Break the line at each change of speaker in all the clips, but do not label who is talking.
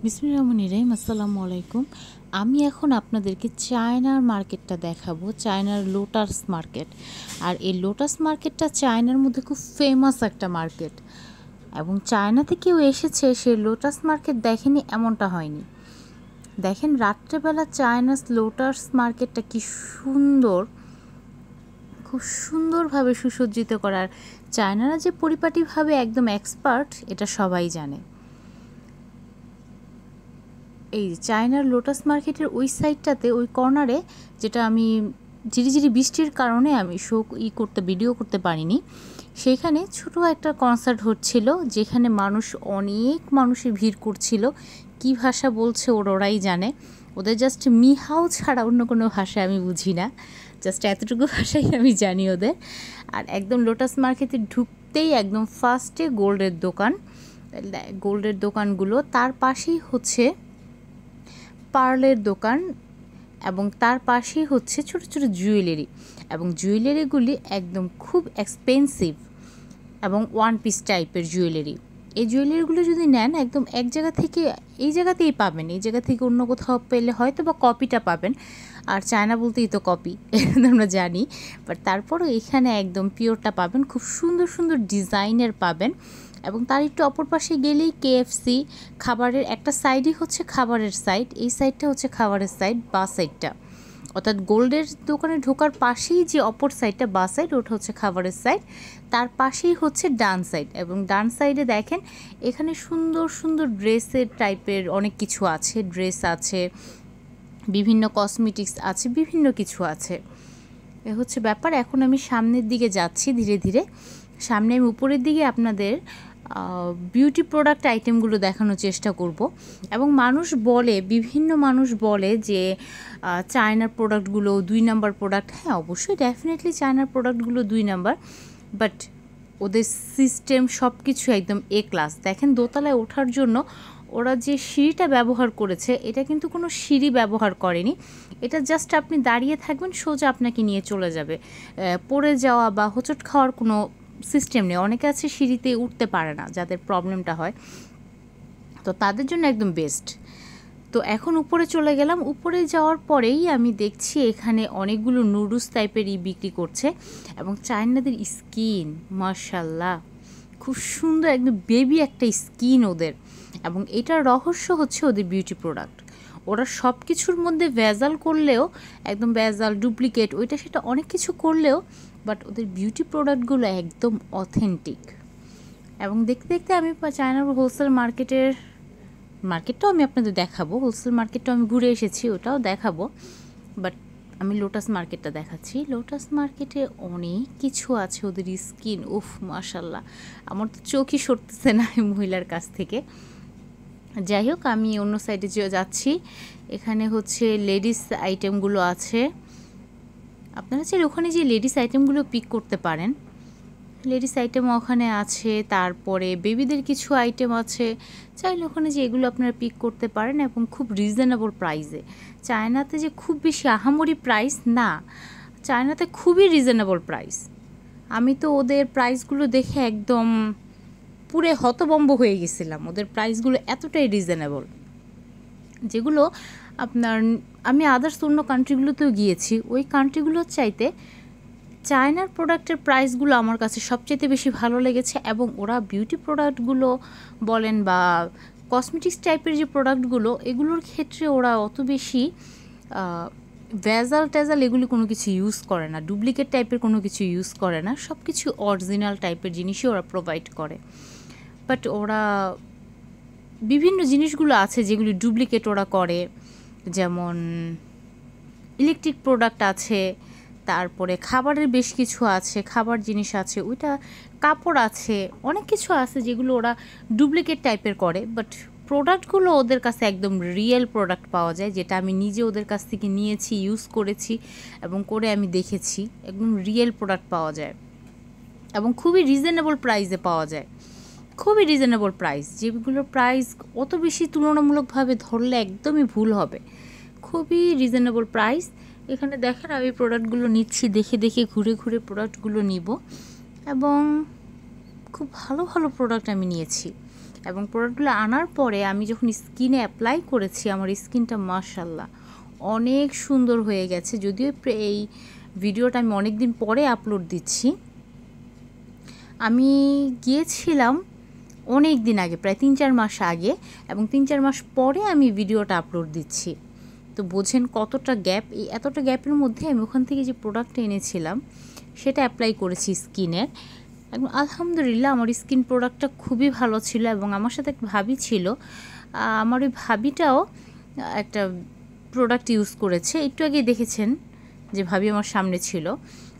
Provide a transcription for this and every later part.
বিসমিল্লাহির রহমানির রহিম। আসসালামু আলাইকুম। আমি এখন আপনাদেরকে চায়নার মার্কেটটা দেখাবো, চায়নার লোটাস মার্কেট। আর এই লোটাস মার্কেটটা চায়নার মধ্যে খুব ফেমাস একটা মার্কেট, এবং চায়নাতে কেউ এসেছে সে লোটাস মার্কেট দেখেনি এমনটা হয়নি। দেখেন রাত্রেবেলা চায়নাস লোটাস মার্কেটটা কি সুন্দর, খুব সুন্দরভাবে সুসজ্জিত করার। চায়নারা যে পরিপাটিভাবে একদম এক্সপার্ট এটা সবাই জানে। এই চায়নার লোটাস মার্কেটের ওই সাইডটাতে, ওই কর্নারে, যেটা আমি ঝিরিঝিরি বৃষ্টির কারণে আমি ভিডিও করতে পারিনি, সেখানে ছোট একটা কনসার্ট হচ্ছিল, যেখানে অনেক মানুষের ভিড় করছিল। কি ভাষা বলছে ওরাই জানে, ওদের জাস্ট মিহাও ছাড়া অন্য কোনো ভাষা আমি বুঝি না, জাস্ট এতটুকু ভাষাই আমি জানি ওদের। আর একদম লোটাস মার্কেটে ঢুকতেই একদম ফার্স্টে গোল্ডের দোকানগুলো, তার পাশেই হচ্ছে পার্লের দোকান, এবং তার পাশেই হচ্ছে ছোট ছোট জুয়েলারি, এবং জুয়েলারিগুলি একদম খুব এক্সপেন্সিভ এবং ওয়ান পিস টাইপের জুয়েলারি। এই জুয়েলারিগুলো যদি নেন একদম এক জায়গা থেকে, এই জায়গাতেই পাবেন, এই জায়গা থেকে অন্য কোথাও পেলে হয়তো বা কপিটা পাবেন, আর চায়না বলতেই তো কপি আমরা জানি, বাট তারপরও এখানে একদম পিওরটা পাবেন, খুব সুন্দর সুন্দর ডিজাইনের পাবেন। এবং তার একটু অপর পাশে গেলেই কেএফসি, খাবারের একটা সাইডই হচ্ছে খাবারের সাইড, এই সাইডটা হচ্ছে খাবারের সাইড, বা সাইডটা অর্থাৎ গোল্ডের দোকানে ঢোকার পাশেই যে অপর সাইডটা বা সাইড, ওটা হচ্ছে খাবারের সাইড, তার পাশেই হচ্ছে ডান সাইড। এবং ডান সাইডে দেখেন এখানে সুন্দর সুন্দর ড্রেসের টাইপের অনেক কিছু আছে, ড্রেস আছে, বিভিন্ন কসমেটিক্স আছে, বিভিন্ন কিছু আছে। এ হচ্ছে ব্যাপার। এখন আমি সামনের দিকে যাচ্ছি ধীরে ধীরে। সামনে আমি উপরের দিকে আপনাদের বিউটি প্রোডাক্ট আইটেমগুলো দেখানোর চেষ্টা করব। এবং বিভিন্ন মানুষ বলে যে চায়নার প্রোডাক্টগুলো 2 নাম্বার প্রোডাক্ট। হ্যাঁ, অবশ্যই ডেফিনেটলি চায়নার প্রোডাক্টগুলো 2 নাম্বার, বাট ওদের সিস্টেম সব কিছু একদম এ ক্লাস। দেখেন দোতলায় ওঠার জন্য ওরা যে সিঁড়িটা ব্যবহার করেছে, এটা কিন্তু কোনো সিঁড়ি ব্যবহার করেনি, এটা জাস্ট আপনি দাঁড়িয়ে থাকবেন, সোজা আপনাকে নিয়ে চলে যাবে। পড়ে যাওয়া বা হোঁচট খাওয়ার কোনো সিস্টেম নেই। অনেকে আছে সিঁড়িতে উঠতে পারে না, যাদের প্রবলেমটা হয়, তো তাদের জন্য একদম বেস্ট। তো এখন উপরে চলে গেলাম। উপরে যাওয়ার পরেই আমি দেখছি এখানে অনেকগুলো নুডলস টাইপেরই বিক্রি করছে, এবং চায়নাদের স্কিন মাশাল্লাহ খুব সুন্দর, একদম বেবি একটা স্কিন ওদের। এবং এটার রহস্য হচ্ছে ওদের বিউটি প্রোডাক্ট। ওরা সব কিছুর মধ্যে ভেজাল করলেও, একদম ভেজাল ডুপ্লিকেট ওইটা সেটা অনেক কিছু করলেও, বাট ওদের বিউটি প্রোডাক্টগুলো একদম অথেন্টিক। এবং দেখতে দেখতে আমি চায়নার হোলসেল মার্কেটটাও আমি আপনাদের দেখাবো, হোলসেল মার্কেটটাও আমি ঘুরে এসেছি, ওটাও দেখাবো, বাট আমি লোটাস মার্কেটটা দেখাচ্ছি। লোটাস মার্কেটে অনেক কিছু আছে, ওদের স্কিন উফ মাশাল্লাহ, আমার তো চোখই সরতেছে না এই মহিলার কাছ থেকে। যাই হোক, আমি অন্য সাইডে যাচ্ছি। এখানে হচ্ছে লেডিস আইটেমগুলো আছে, আপনারা চাইলে ওখানে যে লেডিস আইটেমগুলো পিক করতে পারেন, লেডিস আইটেম ওখানে আছে। তারপরে বেবিদের কিছু আইটেম আছে, চাইলে ওখানে যে এগুলো আপনারা পিক করতে পারেন, এবং খুব রিজনেবল প্রাইসে। চায়নাতে যে খুব বেশি আহামরি প্রাইস না, চায়নাতে খুবই রিজনেবল প্রাইস। আমি তো ওদের প্রাইসগুলো দেখে একদম পুরো হতভম্ব হয়ে গেছিলাম, ওদের প্রাইসগুলো এতটাই রিজনেবল, যেগুলো আপনার আমি আদার্স অন্য কান্ট্রিগুলোতেও গিয়েছি, ওই কান্ট্রিগুলোর চাইতে চায়নার প্রোডাক্টের প্রাইসগুলো আমার কাছে সবচেয়ে বেশি ভালো লেগেছে। এবং ওরা বিউটি প্রোডাক্টগুলো বলেন বা কসমেটিক্স টাইপের যে প্রোডাক্টগুলো, এগুলোর ক্ষেত্রে ওরা অত বেশি ভেজাল এগুলি কোনো কিছু ইউজ করে না, ডুপ্লিকেট টাইপের কোনো কিছু ইউজ করে না, সব কিছু অরিজিনাল টাইপের জিনিসই ওরা প্রোভাইড করে। বাট ওরা বিভিন্ন জিনিসগুলো আছে যেগুলি ডুপ্লিকেট ওরা করে, যেমন ইলেকট্রিক প্রোডাক্ট আছে, তারপরে খাবারের বেশ কিছু আছে, খাবার জিনিস আছে, ওইটা কাপড় আছে, অনেক কিছু আছে যেগুলো ওরা ডুপ্লিকেট টাইপের করে। বাট প্রোডাক্টগুলো ওদের কাছে একদম রিয়েল প্রোডাক্ট পাওয়া যায়, যেটা আমি নিজে ওদের কাছ থেকে নিয়েছি, ইউজ করেছি এবং করে আমি দেখেছি, একদম রিয়েল প্রোডাক্ট পাওয়া যায় এবং খুবই রিজনেবল প্রাইসে পাওয়া যায়। খুবই রিজনেবল প্রাইস, যেগুলোর প্রাইস অত বেশি তুলনামূলকভাবে ধরলে একদমই ভুল হবে। খুবই রিজনেবল প্রাইস। এখানে দেখেন আমি প্রোডাক্টগুলো নিচ্ছি, দেখে দেখে ঘুরে ঘুরে প্রোডাক্টগুলো নিব, এবং খুব ভালো ভালো প্রোডাক্ট আমি নিয়েছি। এবং প্রোডাক্টগুলো আনার পরে আমি যখন স্কিনে অ্যাপ্লাই করেছি, আমার স্কিনটা মাশাআল্লাহ অনেক সুন্দর হয়ে গেছে। যদিও এই ভিডিওটা আমি অনেক দিন পরে আপলোড দিচ্ছি। আমি গিয়েছিলাম অনেক দিন আগে, প্রায় 3-4 মাস আগে, এবং 3-4 মাস পরে আমি ভিডিওটা আপলোড দিচ্ছি। তো বোঝেন কতটা গ্যাপ। এই এতটা গ্যাপের মধ্যে আমি ওখান থেকে যে প্রোডাক্টটা এনেছিলাম সেটা অ্যাপ্লাই করেছি স্কিনের। এবং আলহামদুলিল্লাহ আমার স্কিন প্রোডাক্টটা খুবই ভালো ছিল। এবং আমার সাথে একটা ভাবি ছিল, আমার ওই ভাবিটাও একটা প্রোডাক্ট ইউজ করেছে। একটু আগে দেখেছেন যে ভাবি আমার সামনে ছিল।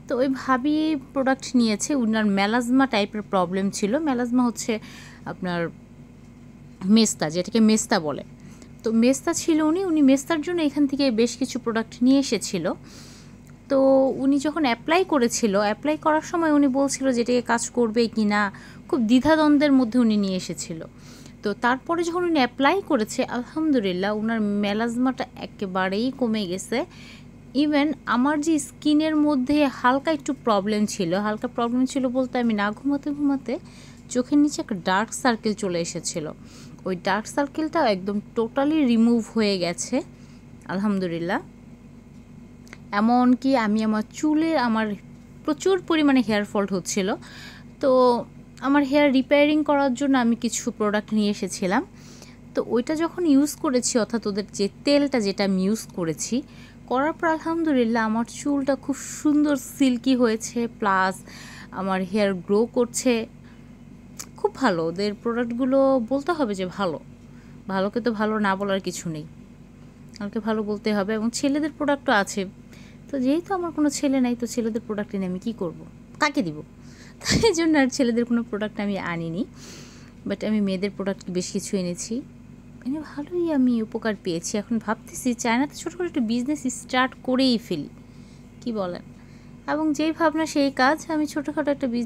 তো ওই ভাবি প্রোডাক্ট নিয়েছে, উনার মেলাজমা টাইপের প্রবলেম ছিল। মেলাজমা হচ্ছে আপনার মেস্তা, যেটাকে মেস্তা বলে। তো মেস্তা ছিল উনি মেস্তার জন্য এখান থেকে বেশ কিছু প্রোডাক্ট নিয়ে এসেছিল। তো উনি যখন অ্যাপ্লাই করার সময় উনি বলছিল যে এটাকে কাজ করবে কি না, খুব দ্বিধাদ্বন্দ্বের মধ্যে উনি নিয়ে এসেছিল। তো তারপরে যখন উনি অ্যাপ্লাই করেছে, আলহামদুলিল্লাহ ওনার মেলাজমাটা একেবারেই কমে গেছে। ইভেন আমার যে স্কিনের মধ্যে হালকা একটু প্রবলেম ছিল বলতে আমি না ঘুমাতে চোখের নিচে একটা ডার্ক সার্কেল চলে এসেছিল। ওই ডার্ক সার্কেলটাও একদম টোটালি রিমুভ হয়ে গেছে আলহামদুলিল্লাহ। এমনকি আমার চুলে প্রচুর পরিমাণে হেয়ার ফল হচ্ছিল। তো আমার হেয়ার রিপেয়ারিং করার জন্য আমি কিছু প্রোডাক্ট নিয়ে এসেছিলাম। তো ওইটা যখন ইউজ করেছি, অর্থাৎ ওদের যে তেলটা যেটা আমি ইউজ করেছি, করার পর আলহামদুলিল্লাহ আমার চুলটা খুব সুন্দর সিল্কি হয়েছে, প্লাস আমার হেয়ার গ্রো করছে। খুব ভালো ওদের প্রোডাক্টগুলো, বলতে হবে যে ভালোকে তো ভালো না বলার কিছু নেই, আমাকে ভালো বলতে হবে। এবং ছেলেদের প্রোডাক্টও আছে। তো যেহেতু আমার কোনো ছেলে নাই, তো ছেলেদের প্রোডাক্ট এনে আমি কী করব, কাকে দিব? তাই জন্য আর ছেলেদের কোনো প্রোডাক্ট আমি আনিনি। বাট আমি মেয়েদের প্রোডাক্ট বেশ কিছু এনেছি, এনে ভালোই আমি উপকার পেয়েছি। এখন ভাবতেছি চায়নাতে ছোটো করে একটু বিজনেস স্টার্ট করেই ফেলি, কি বলেন? এবং যেই ভাবনা সেই কাজ, আমি ছোটোখাটো একটা বিজনেস